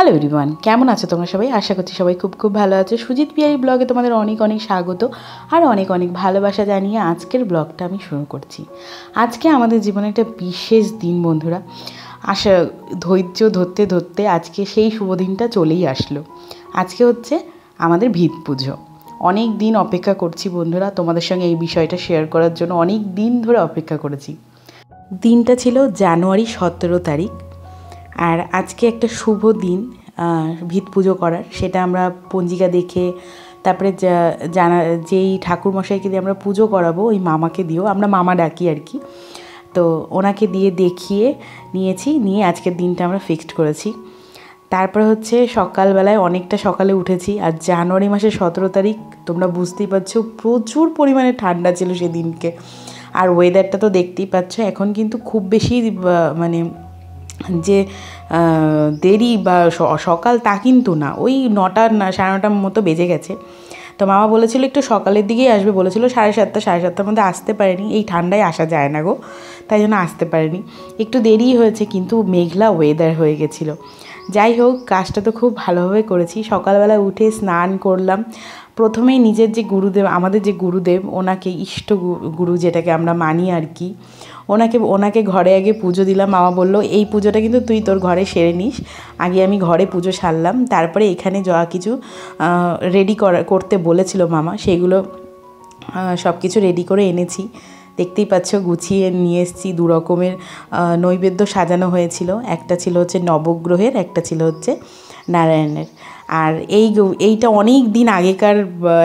Hello everyone, কেমন আছো তোমরা সবাই? আশা করছি সবাই খুব খুব ভালো আছো। সুজিত বিহারি ব্লগে তোমাদের অনেক অনেক স্বাগত আর অনেক অনেক ভালোবাসা জানিয়ে আজকের ব্লগটা আমি শুরু করছি। আজকে আমাদের জীবনে একটা বিশেষ দিন বন্ধুরা। ধৈর্য ধরতে ধরতে আজকে সেই শুভ দিনটা চলেই আসলো। আজকে হচ্ছে আমাদের ভিত পুজো। অনেক দিন অপেক্ষা করছি বন্ধুরা, তোমাদের সঙ্গে এই বিষয়টা শেয়ার করার জন্য অনেক দিন ধরে অপেক্ষা করেছি। দিনটা ছিল জানুয়ারি 17 তারিখ। আর আজকে একটা শুভ দিন ভিত পুজো করার, সেটা আমরা পঞ্জিকা দেখে তারপরে যেই ঠাকুরমশাইকে দিয়ে আমরা পুজো করাবো, ওই মামাকে দিয়েও, আমরা মামা ডাকি আর কি, তো ওনাকে দিয়ে দেখিয়ে নিয়ে আজকের দিনটা আমরা ফিক্সড করেছি। তারপরে হচ্ছে সকালবেলায় অনেকটা সকালে উঠেছি। আর জানুয়ারি মাসের 17 তারিখ, তোমরা বুঝতেই পারছো প্রচুর পরিমাণে ঠান্ডা ছিল সেদিনকে। আর ওয়েদারটা তো দেখতেই পাচ্ছ, এখন কিন্তু খুব বেশি মানে যে দেরি বা সকাল তা কিন্তু না, ওই 9টা না 9:30টার মতো বেজে গেছে। তো মামা বলেছিল একটু সকালের দিকেই আসবে, বলেছিল 7:30-7:30টার মধ্যে আসতে পারেনি, এই ঠান্ডায় আসা যায় না গো, তাই জন্য আসতে পারেনি, একটু দেরিই হয়েছে, কিন্তু মেঘলা ওয়েদার হয়ে গেছিলো। যাই হোক, কাজটা তো খুব ভালোভাবে করেছি। সকালবেলা উঠে স্নান করলাম। প্রথমেই নিজের যে গুরুদেব, আমাদের যে গুরুদেব, ওনাকে ইষ্ট গুরু যেটাকে আমরা মানি আর কি, ওনাকে ঘরে আগে পুজো দিলাম। মামা বলল এই পুজোটা কিন্তু তুই তোর ঘরে সেরে নিস। আগে আমি ঘরে পুজো সারলাম, তারপরে এখানে যা কিছু রেডি করতে বলেছিল মামা, সেগুলো সব কিছু রেডি করে এনেছি। দেখতেই পাচ্ছ গুছিয়ে নিয়ে এসেছি। 2 রকমের নৈবেদ্য সাজানো হয়েছিল, একটা ছিল হচ্ছে নবগ্রহের, একটা ছিল হচ্ছে নারায়ণের। আর এইটা অনেক দিন আগেকার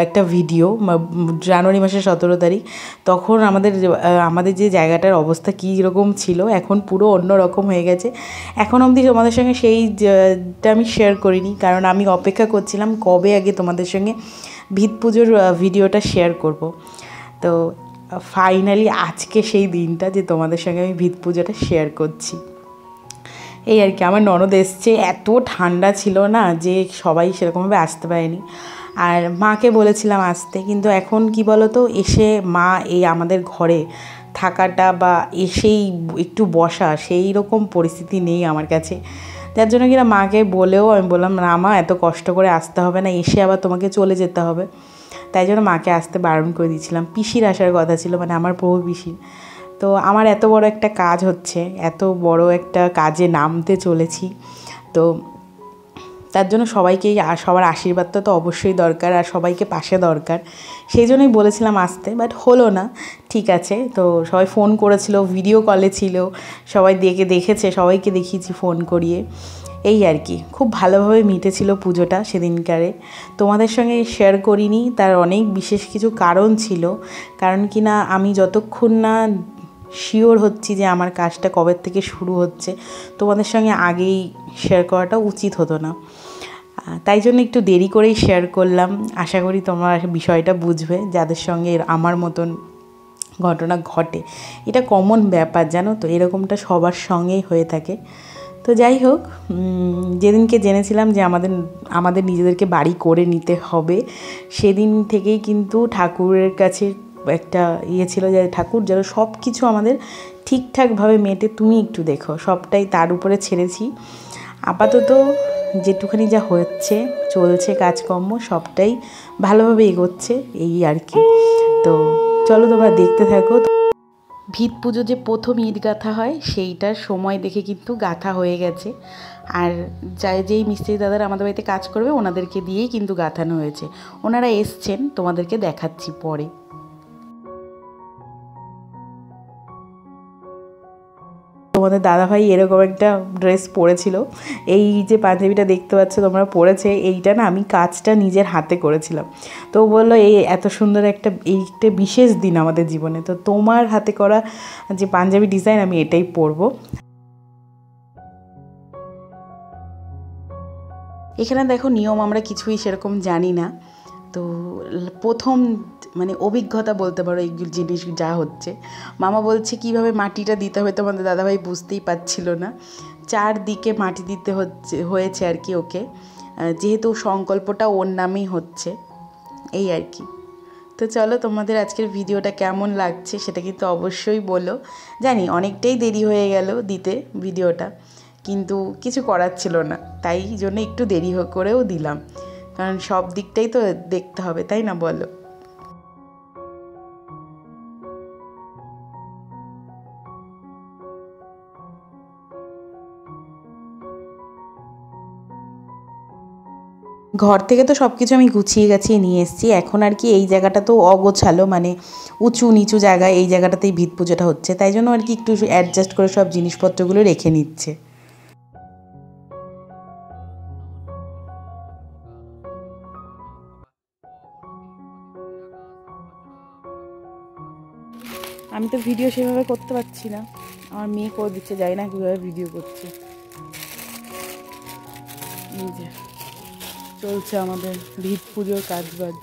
একটা ভিডিও, জানুয়ারি মাসের 17 তারিখ। তখন আমাদের যে জায়গাটার অবস্থা কী রকম ছিল, এখন পুরো অন্য রকম হয়ে গেছে। এখন অবধি তোমাদের সঙ্গে সেইটা আমি শেয়ার করিনি, কারণ আমি অপেক্ষা করছিলাম কবে আগে তোমাদের সঙ্গে ভিত পুজোর ভিডিওটা শেয়ার করব। তো ফাইনালি আজকে সেই দিনটা যে তোমাদের সঙ্গে আমি ভিত পুজোটা শেয়ার করছি। এই আর কি, আমার ননদ এসছে, এত ঠান্ডা ছিল না যে সবাই সেরকমভাবে আসতে পারেনি। আর মাকে বলেছিলাম আসতে, কিন্তু এখন কি বলো তো, এসে মা এই আমাদের ঘরে থাকাটা বা এসেই একটু বসা, সেই রকম পরিস্থিতি নেই আমার কাছে। যার জন্য কিনা মাকে বলেও আমি বললাম না মা, এত কষ্ট করে আসতে হবে না, এসে আবার তোমাকে চলে যেতে হবে। তাই জন্য মাকে আসতে বারণ করে দিয়েছিলাম। পিসির আসার কথা ছিল, মানে আমার প্রভু পিসির। তো আমার এত বড় একটা কাজ হচ্ছে, এত বড় একটা কাজে নামতে চলেছি, তো তার জন্য সবার আশীর্বাদটা তো অবশ্যই দরকার, আর সবাইকে পাশে দরকার। সেই জন্যই বলেছিলাম আসতে, বাট হলো না। ঠিক আছে, তো সবাই ফোন করেছিল, ভিডিও কলে ছিল, সবাই দেখেছে, সবাইকে দেখিয়েছি ফোন করিয়ে। এই আর কি, খুব ভালোভাবে মিটেছিল পুজোটা সেদিনকারে। তোমাদের সঙ্গে শেয়ার করিনি, তার অনেক বিশেষ কিছু কারণ ছিল। কারণ কি না, আমি যতক্ষণ না শিওর হচ্ছি যে আমার কাজটা কবে থেকে শুরু হচ্ছে, তোমাদের সঙ্গে আগেই শেয়ার করাটা উচিত হতো না। তাই জন্য একটু দেরি করেই শেয়ার করলাম। আশা করি তোমরা বিষয়টা বুঝবে, যাদের সঙ্গে আমার মতন ঘটনা ঘটে। এটা কমন ব্যাপার, জানো তো, এরকমটা সবার সঙ্গেই হয়ে থাকে। তো যাই হোক, যেদিনকে জেনেছিলাম যে আমাদের নিজেদেরকে বাড়ি করে নিতে হবে, সেদিন থেকেই কিন্তু ঠাকুরের কাছে একটা ছিল যে ঠাকুর যেন সব কিছু আমাদের ঠিকঠাকভাবে মেটে, তুমি একটু দেখো, সবটাই তার উপরে ছেড়েছি। আপাতত যেটুখানি যা হচ্ছে চলছে কাজকর্ম, সবটাই ভালোভাবে এগোচ্ছে, এই আর কি। তো চলো তোমরা দেখতে থাকো। ভিত পুজো যে প্রথম ইট গাঁথা হয়, সেইটার সময় দেখে কিন্তু গাঁথা হয়ে গেছে। আর যেই মিস্ত্রি দাদারা আমাদের বাড়িতে কাজ করবে, ওনাদেরকে দিয়েই কিন্তু গাঁথানো হয়েছে। ওনারা এসছেন, তোমাদেরকে দেখাচ্ছি পরে। তোমাদের দাদাভাই এরকম একটা ড্রেস পরেছিল, এই যে পাঞ্জাবিটা দেখতে পাচ্ছ তোমরা পরেছে, এইটা না আমি কাজটা নিজের হাতে করেছিলাম। তো বললো এই এত সুন্দর একটা বিশেষ দিন আমাদের জীবনে, তো তোমার হাতে করা যে পাঞ্জাবি ডিজাইন আমি এটাই পরবো। এখানে দেখো, নিয়ম আমরা কিছুই সেরকম জানি না, তো প্রথম মানে অভিজ্ঞতা বলতে পারো এই জিনিস যা হচ্ছে। মামা বলছে কিভাবে মাটিটা দিতে হবে, তোমাদের দাদাভাই বুঝতেই পারছিল না। 4 দিকে মাটি দিতে হয়েছে আর কি ওকে, যেহেতু সংকল্পটা ওর নামেই হচ্ছে, এই আর কি। তো চলো, তোমাদের আজকের ভিডিওটা কেমন লাগছে সেটা কিন্তু অবশ্যই বলো। জানি অনেকটাই দেরি হয়ে গেল দিতে ভিডিওটা, কিন্তু কিছু করার ছিল না, তাই জন্য একটু দেরি করেও দিলাম, কারণ সব দিকটাই তো দেখতে হবে, তাই না বলো। ঘর থেকে তো সব কিছু আমি গুছিয়ে গাছিয়ে নিয়ে এসেছি। এখন আর কি এই জায়গাটা তো অগোছালো, মানে উঁচু নিচু জায়গা, এই জায়গাটাতেই ভিত পুজোটা হচ্ছে, তাই জন্য আর কি একটু অ্যাডজাস্ট করে সব জিনিসপত্রগুলো রেখে নিচ্ছে। আমি তো ভিডিও সেভাবে করতে পারছি না, আমার মেয়ে করে দিচ্ছে, যাই না কীভাবে ভিডিও করছে। এই যে চলছে আমাদের ভিত পুজোর কাজ বাজ।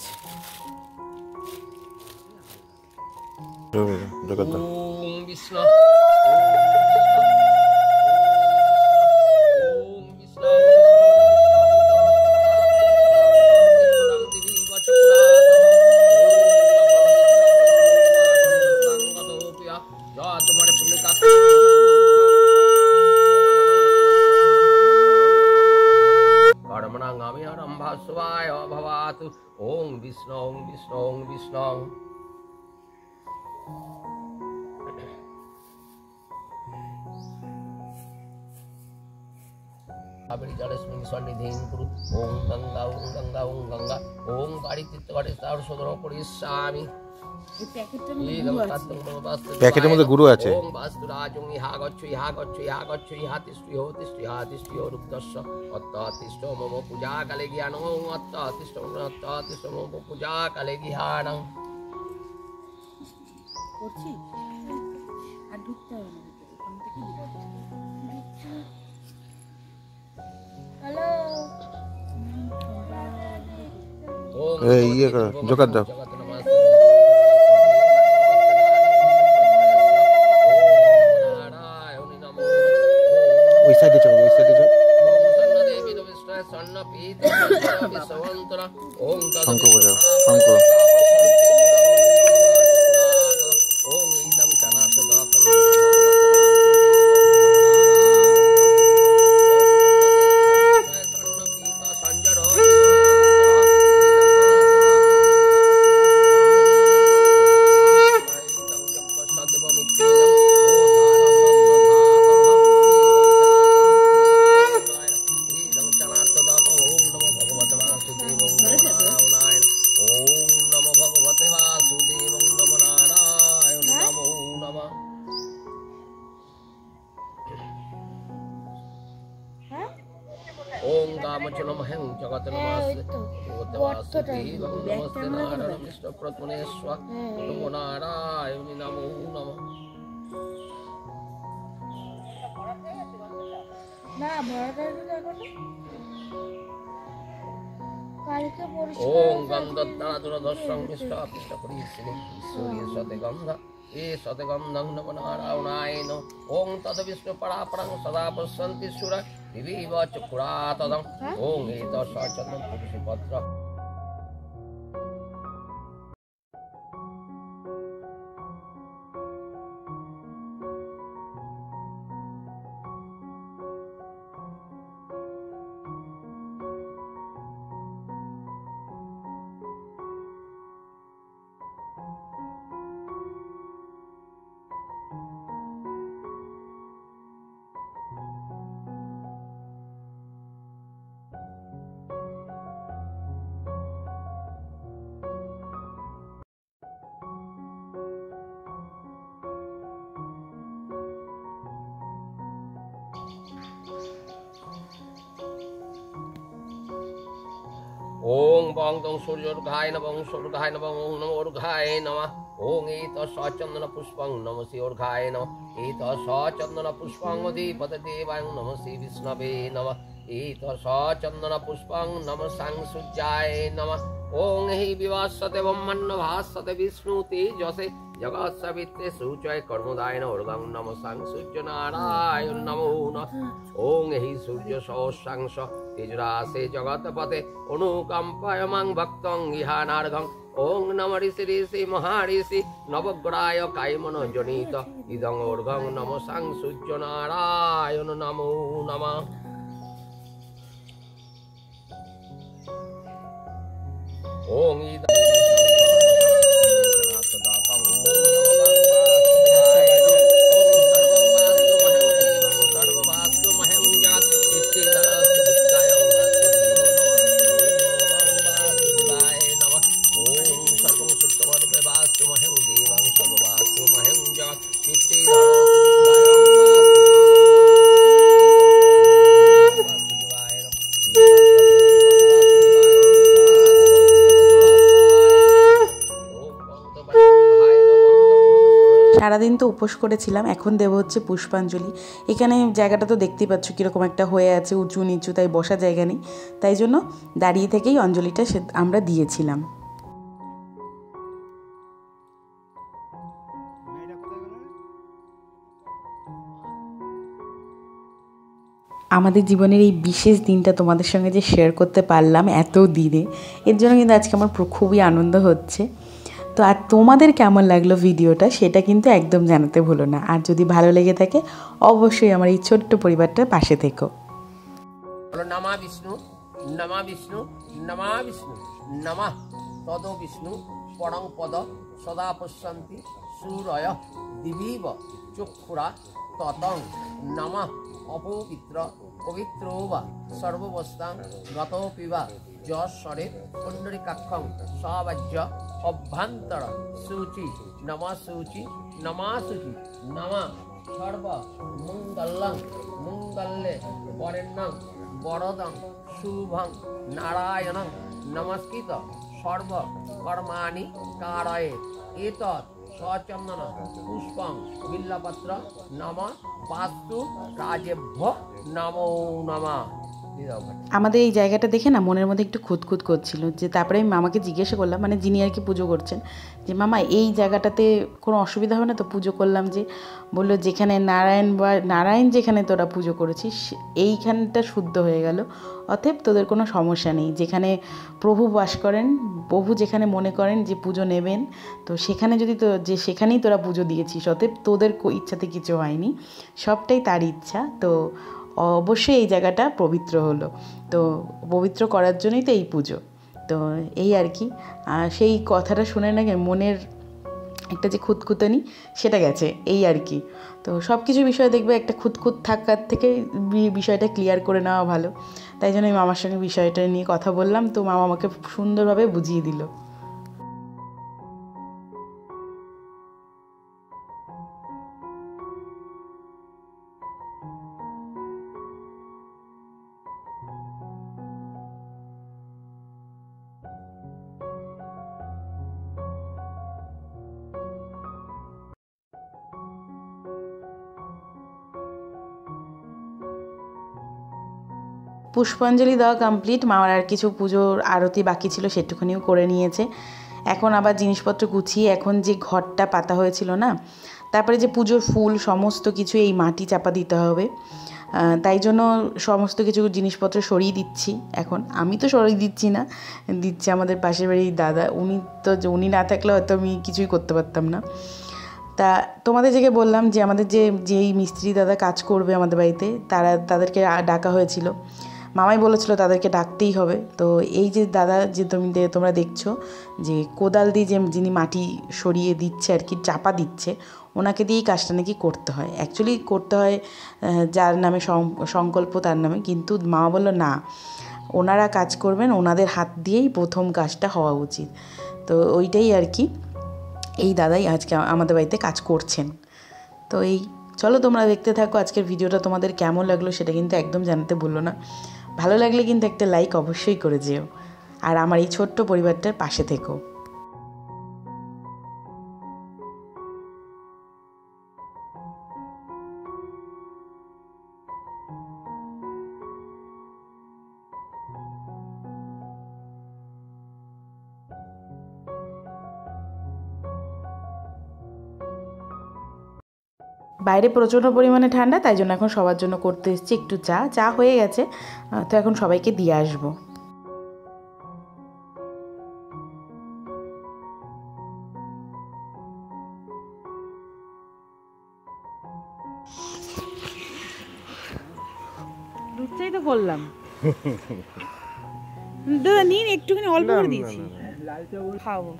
ओम विष्णु ओम विष्णु ओम विष्णु कावेरी जलस्मिन् सन्निधिं कुरु ओम गंगा ओम गंगा ओम गंगा ओम बाड़ी तीर्थघाटे तार सदर करिष्यामि। প্যাকেটের মধ্যে গুরু আছে। ওম বাস্তুরাজং ইহা গচ্ছ ইহা গচ্ছ ইহা গচ্ছ ইহা তিষ্ঠিও তিষ্ঠিয়া তিষ্ঠিও রূপদস্য অত্ত তিষ্ঠ মম পূজা কালে জ্ঞান অত্ত তিষ্ঠ মম পূজা কালে জ্ঞান। করছি আর ঢুকতে হবে না ওখান থেকে। হ্যালো এই ইয়ে করো, জোকার দাও। ওই সাইডে চলো, ওই সাইডে চলো। শঙ্খ বাজাও, শঙ্খ। ओम कामचनमहं जगतनमस्ते भगवतवासुदेवं नमस्ते नारायण विष्णु प्रत्मनेश्वर नमो नारायण नमो नमः। ओम गंधद्वादुरदर्शं विष्टापिष्ट परिस्थितिं ईश्वरीय सतगंध ए सतगंधं नमो नारायणाय नमः। ओम तद विष्णु परापरं सदा पश्यन्ति सुरा दिवीव चक्षुरातदं ओम एतत्सचन्दं तुलसीपत्र। ओम बंगदं सूर्योर्घाय नमः सूर्यघाय नमः ओम नमो ऊर्घाय नमः। ओम एतत्सचन्दन पुष्पं नमः श्रीऊर्घाय नमः एतत्सचन्दन पुष्पं दीपदेवाय नमः श्री विष्णवे नमः एतत्सचन्दन पुष्पं नमः सांसूर्याय नमः। ओम हि विवासते ब्रह्मण्ड भासते विष्णु तेजसे जगत्सवित्रे सूचय कर्मदायन ऊर्गं नमः सांसूर्य नारायण नमो नमः। ओम हि सूर्य सहस्रांश तेजरासे जगतपते अनुकंपाय मां भक्तं इहानार्घं ओम नमः ऋषि ऋषि महाऋषि नवग्राय कायमन जनित इदं ऊर्घं नमः सांसूर्य नारायण नमो नमः। ওং সারাদিন তো উপোস করেছিলাম, এখন দেবো হচ্ছে পুষ্পাঞ্জলি। এখানে জায়গাটা তো দেখতেই পাচ্ছ কীরকম একটা হয়ে আছে, উঁচু নিচু, তাই বসার জায়গা নেই, তাই জন্য দাঁড়িয়ে থেকেই অঞ্জলিটা আমরা দিয়েছিলাম। আমাদের জীবনের এই বিশেষ দিনটা তোমাদের সঙ্গে যে শেয়ার করতে পারলাম এত দিনে, এর জন্য কিন্তু আজকে আমার খুবই আনন্দ হচ্ছে। তো আর তোমাদের কেমন লাগলো ভিডিওটা সেটা কিন্তু একদম জানাতে ভুলো না। আর যদি ভালো লেগে থাকে অবশ্যই আমার এই ছোট্ট পরিবারটার পাশে থেকো। নমা বিষ্ণু নমা বিষ্ণু নমা বিষ্ণু নমঃ তদ বিষ্ণু পরং পদ সদা পশ্যন্তি সূরয় দিবিব চক্ষুরা ততং নমঃ অপবিত্র পবিত্রো বা সর্ববস্তাং গতোপি বা যশ্বরে পুণ্ডরিকাক্ষং সবাজ্য অভ্যন্তর সূচি নমঃ সূচি নমঃ সূচি নমঃ সর্ব মঙ্গলং মঙ্গলে বরেণ্যং বরদং শুভং নারায়ণং নমস্কৃত সর্ব কর্মাণি কারয়ে এতৎ সচন্দন পুষ্পং বিল্লপত্র নমঃ পাস্তু রাজেভ্য নমো নমঃ। আমাদের এই জায়গাটা দেখে না মনের মধ্যে একটু খুঁতখুত করছিল, যে তারপরে আমি মামাকে জিজ্ঞাসা করলাম, মানে যিনি আর কি পুজো করছেন, যে মামা এই জায়গাটাতে কোনো অসুবিধা হবে না তো পুজো করলাম? যে বললো যেখানে নারায়ণ যেখানে তোরা পুজো করেছিস এইখানটা শুদ্ধ হয়ে গেল, অতএব তোদের কোনো সমস্যা নেই। যেখানে প্রভু বাস করেন, প্রভু যেখানে মনে করেন যে পুজো নেবেন, তো সেখানে যদি যে সেখানেই তোরা পুজো দিয়েছিস, অতএব তোদের ইচ্ছাতে কিছু হয়নি, সবটাই তার ইচ্ছা। তো অবশ্যই এই জায়গাটা পবিত্র হলো, তো পবিত্র করার জন্যই তো এই পুজো। তো এই আর কি, সেই কথাটা শুনে নাকি মনের একটা যে খুঁতখুঁতানি সেটা গেছে, এই আর কি। তো সব কিছু বিষয় দেখবে একটা খুঁতখুঁত থাকার থেকে বিষয়টা ক্লিয়ার করে নেওয়া ভালো। তাই জন্য আমি মামার সঙ্গে বিষয়টা নিয়ে কথা বললাম, তো মামা আমাকে সুন্দরভাবে বুঝিয়ে দিল। পুষ্পাঞ্জলি দেওয়া কমপ্লিট, মামার আর কিছু পুজোর আরতি বাকি ছিল সেটুকুনিও করে নিয়েছে। এখন আবার জিনিসপত্র গুছিয়ে, এখন যে ঘরটা পাতা হয়েছিল না, তারপরে যে পুজোর ফুল সমস্ত কিছু এই মাটি চাপা দিতে হবে, তাই জন্য সমস্ত কিছু জিনিসপত্র সরিয়ে দিচ্ছি। এখন আমি তো সরিয়ে দিচ্ছি না, দিচ্ছে আমাদের পাশের বাড়ির দাদা, উনি না থাকলে হয়তো আমি কিছুই করতে পারতাম না। তা তোমাদের যেকে বললাম যে আমাদের যেই মিস্ত্রি দাদা কাজ করবে আমাদের বাড়িতে, তাদেরকে ডাকা হয়েছিল, মামাই বলেছিল তাদেরকে ডাকতেই হবে। তো এই যে দাদা যে তোমরা দেখছো যে কোদাল দিয়ে যিনি মাটি সরিয়ে দিচ্ছে আর কি, চাপা দিচ্ছে, ওনাকে দিয়েই কাজটা নাকি করতে হয়। অ্যাকচুয়ালি করতে হয় যার নামে সংকল্প তার নামে, কিন্তু মামা বললো না, ওনারা কাজ করবেন, ওনাদের হাত দিয়েই প্রথম কাজটা হওয়া উচিত। তো ওইটাই আর কি, এই দাদাই আজকে আমাদের বাড়িতে কাজ করছেন। তো এই চলো তোমরা দেখতে থাকো আজকের ভিডিওটা, তোমাদের কেমন লাগলো সেটা কিন্তু একদম জানাতে ভুলো না। ভালো লাগলে কিন্তু একটা লাইক অবশ্যই করে যেও, আর আমার এই ছোট্ট পরিবারটার পাশে থেকো। বাইরে প্রচণ্ড পরিমাণে ঠান্ডা, তাই জন্য এখন সবার জন্য করতে এসেছি একটু চা হয়ে গেছে, তো এখন সবাইকে দিয়ে আসবো। দুধটাই তো করলাম, দাদা নিন একটুখানি, অল্প করে দিয়েছি। খাবো।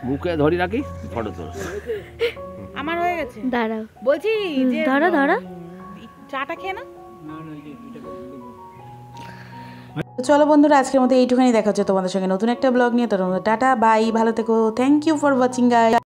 মুখে ধরি রাখি ফটো তোর। আমার হয়ে গেছে। দাঁড়াও বলছি যে ধরো চাটা খেয়ে না। চলো বন্ধুরা, আজকের মতো এইটুখানি দেখা হচ্ছে তোমাদের সঙ্গে নতুন একটা ব্লগ নিয়ে। তোর টাটা বাই, ভালো থেকো, thank you for watching guys.